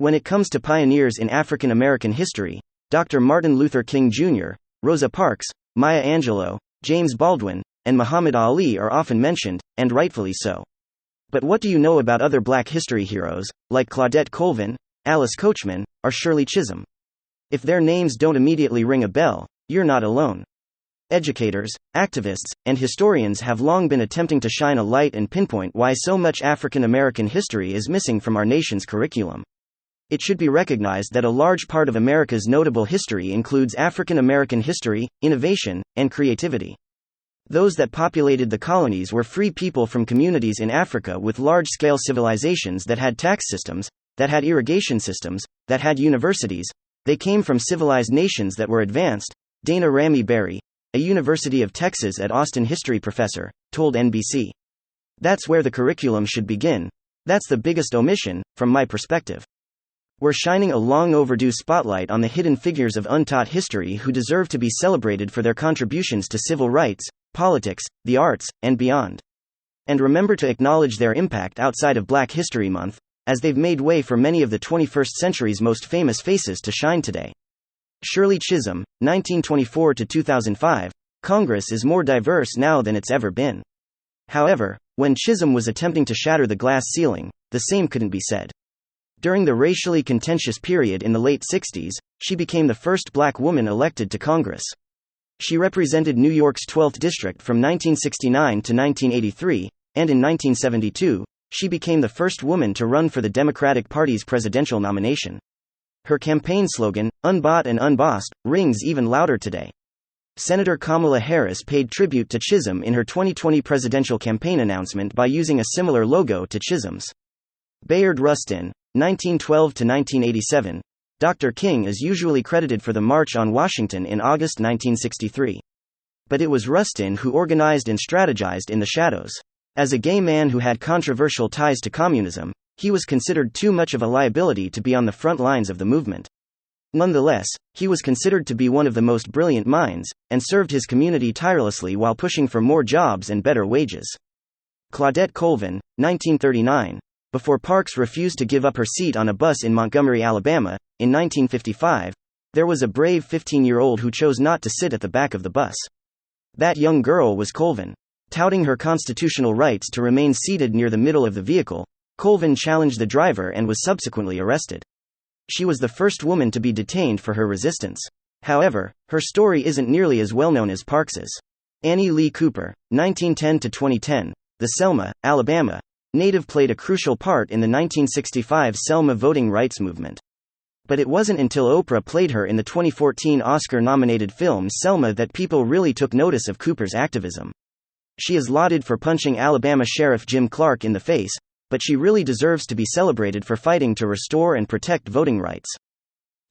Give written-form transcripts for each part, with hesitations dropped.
When it comes to pioneers in African American history, Dr. Martin Luther King Jr., Rosa Parks, Maya Angelou, James Baldwin, and Muhammad Ali are often mentioned, and rightfully so. But what do you know about other Black history heroes, like Claudette Cobb, Alice Coachman, or Shirley Chisholm? If their names don't immediately ring a bell, you're not alone. Educators, activists, and historians have long been attempting to shine a light and pinpoint why so much African American history is missing from our nation's curriculum. It should be recognized that a large part of America's notable history includes African American history, innovation, and creativity. Those that populated the colonies were free people from communities in Africa with large-scale civilizations that had tax systems, that had irrigation systems, that had universities. They came from civilized nations that were advanced, Dana Ramey Berry, a University of Texas at Austin history professor, told NBC. That's where the curriculum should begin. That's the biggest omission, from my perspective. We're shining a long overdue spotlight on the hidden figures of untaught history who deserve to be celebrated for their contributions to civil rights, politics, the arts, and beyond. And remember to acknowledge their impact outside of Black History Month, as they've made way for many of the 21st century's most famous faces to shine today. Shirley Chisholm, 1924 to 2005. Congress is more diverse now than it's ever been. However, when Chisholm was attempting to shatter the glass ceiling, the same couldn't be said. During the racially contentious period in the late 60s, she became the first Black woman elected to Congress. She represented New York's 12th district from 1969 to 1983, and in 1972, she became the first woman to run for the Democratic Party's presidential nomination. Her campaign slogan, "Unbought and Unbossed," rings even louder today. Senator Kamala Harris paid tribute to Chisholm in her 2020 presidential campaign announcement by using a similar logo to Chisholm's. Bayard Rustin, 1912 to 1987. Dr. King is usually credited for the March on Washington in August 1963. But it was Rustin who organized and strategized in the shadows. As a gay man who had controversial ties to communism, he was considered too much of a liability to be on the front lines of the movement. Nonetheless, he was considered to be one of the most brilliant minds, and served his community tirelessly while pushing for more jobs and better wages. Claudette Cobb, 1939. Before Parks refused to give up her seat on a bus in Montgomery, Alabama, in 1955, there was a brave 15-year-old who chose not to sit at the back of the bus. That young girl was Colvin. Touting her constitutional rights to remain seated near the middle of the vehicle, Colvin challenged the driver and was subsequently arrested. She was the first woman to be detained for her resistance. However, her story isn't nearly as well known as Parks's. Annie Lee Cooper, 1910 to 2010, the Selma, Alabama native played a crucial part in the 1965 Selma voting rights movement. But it wasn't until Oprah played her in the 2014 Oscar-nominated film Selma that people really took notice of Cooper's activism. She is lauded for punching Alabama Sheriff Jim Clark in the face, but she really deserves to be celebrated for fighting to restore and protect voting rights.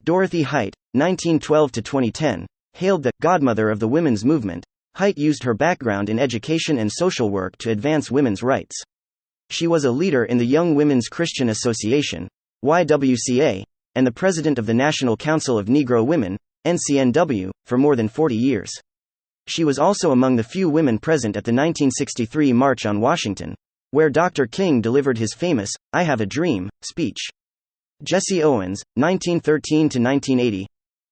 Dorothy Height, 1912 to 2010, hailed the "godmother of the women's movement." Height used her background in education and social work to advance women's rights. She was a leader in the Young Women's Christian Association, YWCA, and the president of the National Council of Negro Women, NCNW, for more than 40 years. She was also among the few women present at the 1963 March on Washington, where Dr. King delivered his famous, "I Have a Dream" speech. Jesse Owens, 1913 to 1980.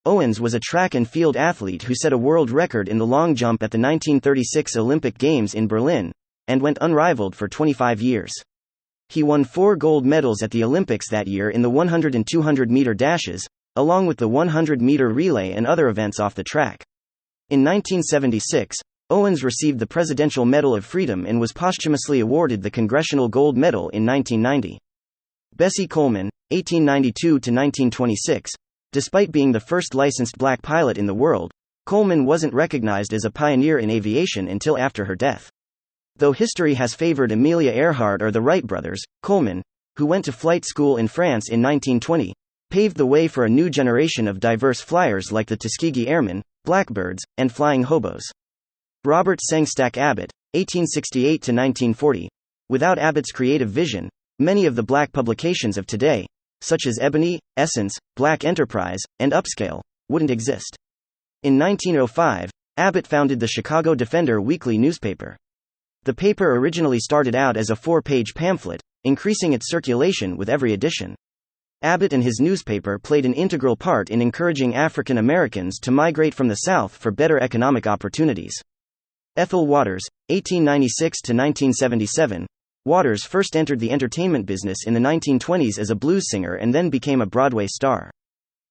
Owens was a track and field athlete who set a world record in the long jump at the 1936 Olympic Games in Berlin, and went unrivaled for 25 years. He won 4 gold medals at the Olympics that year in the 100 and 200-meter dashes, along with the 100-meter relay and other events off the track. In 1976, Owens received the Presidential Medal of Freedom and was posthumously awarded the Congressional Gold Medal in 1990. Bessie Coleman, 1892 to 1926. Despite being the first licensed black pilot in the world, Coleman wasn't recognized as a pioneer in aviation until after her death. Though history has favored Amelia Earhart or the Wright brothers, Coleman, who went to flight school in France in 1920, paved the way for a new generation of diverse flyers like the Tuskegee Airmen, Blackbirds, and Flying Hobos. Robert Sengstack Abbott, 1868 to 1940. Without Abbott's creative vision, many of the black publications of today, such as Ebony, Essence, Black Enterprise, and Upscale, wouldn't exist. In 1905, Abbott founded the Chicago Defender weekly newspaper. The paper originally started out as a 4-page pamphlet, increasing its circulation with every edition. Abbott and his newspaper played an integral part in encouraging African Americans to migrate from the South for better economic opportunities. Ethel Waters, 1896 to 1977. Waters first entered the entertainment business in the 1920s as a blues singer and then became a Broadway star.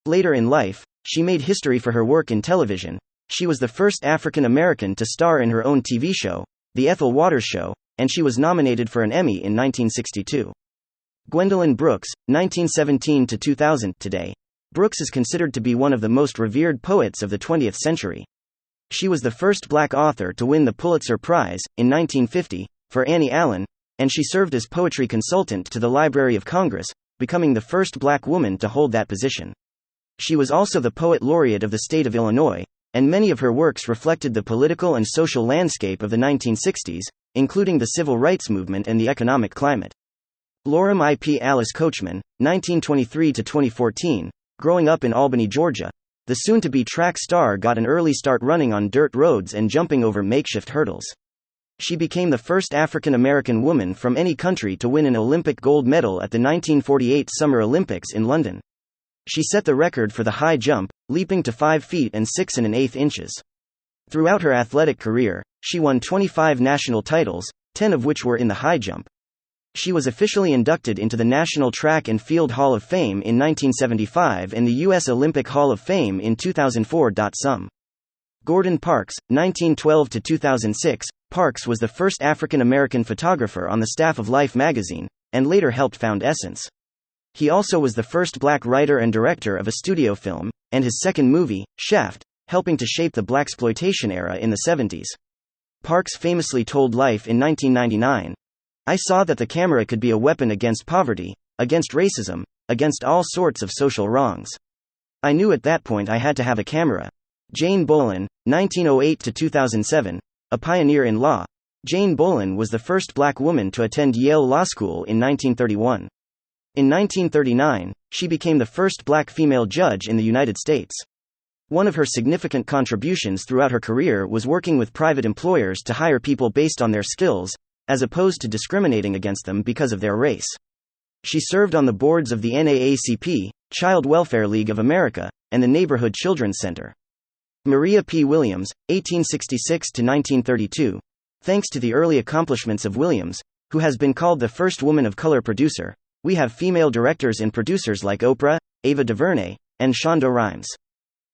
Later in life, she made history for her work in television. She was the first African American to star in her own TV show, The Ethel Waters Show, and she was nominated for an Emmy in 1962. Gwendaline Brooks, 1917 to 2000. Today, Brooks is considered to be one of the most revered poets of the 20th century. She was the first black author to win the Pulitzer Prize, in 1950, for Annie Allen, and she served as poetry consultant to the Library of Congress, becoming the first black woman to hold that position. She was also the poet laureate of the state of Illinois, and many of her works reflected the political and social landscape of the 1960s, including the civil rights movement and the economic climate. Lorem Ip Alice Coachman, 1923 to 2014. Growing up in Albany, Georgia, the soon-to-be track star got an early start running on dirt roads and jumping over makeshift hurdles. She became the first African American woman from any country to win an Olympic gold medal at the 1948 Summer Olympics in London. She set the record for the high jump, leaping to 5 feet and 6 1/8 inches. Throughout her athletic career, she won 25 national titles, 10 of which were in the high jump. She was officially inducted into the National Track and Field Hall of Fame in 1975 and the U.S. Olympic Hall of Fame in 2004. Some. Gordon Parks, 1912 to 2006. Parks was the first African American photographer on the staff of Life magazine, and later helped found Essence. He also was the first black writer and director of a studio film, and his second movie, Shaft, helping to shape the blaxploitation era in the 70s. Parks famously told Life in 1999, "I saw that the camera could be a weapon against poverty, against racism, against all sorts of social wrongs. I knew at that point I had to have a camera." Jane Bolan, 1908 to 2007, a pioneer in law, Jane Bolan was the first black woman to attend Yale Law School in 1931. In 1939, she became the first black female judge in the United States. One of her significant contributions throughout her career was working with private employers to hire people based on their skills, as opposed to discriminating against them because of their race. She served on the boards of the NAACP, Child Welfare League of America, and the Neighborhood Children's Center. Maria P. Williams, 1866 to 1932. Thanks to the early accomplishments of Williams, who has been called the first woman of color producer, we have female directors and producers like Oprah, Ava DuVernay, and Shonda Rhimes.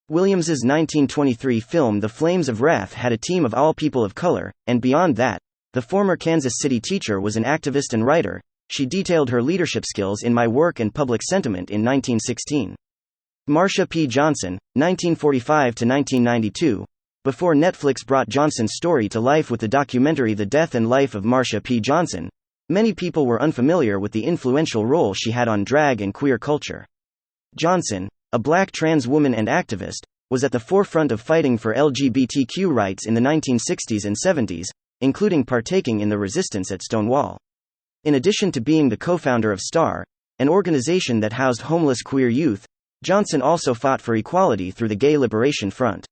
Williams's 1923 film The Flames of Wrath had a team of all people of color, and beyond that, the former Kansas City teacher was an activist and writer. She detailed her leadership skills in My Work and Public Sentiment in 1916. Marsha P. Johnson, 1945 to 1992. Before Netflix brought Johnson's story to life with the documentary The Death and Life of Marsha P. Johnson, many people were unfamiliar with the influential role she had on drag and queer culture. Johnson, a black trans woman and activist, was at the forefront of fighting for LGBTQ rights in the 1960s and 70s, including partaking in the resistance at Stonewall. In addition to being the co-founder of STAR, an organization that housed homeless queer youth, Johnson also fought for equality through the Gay Liberation Front.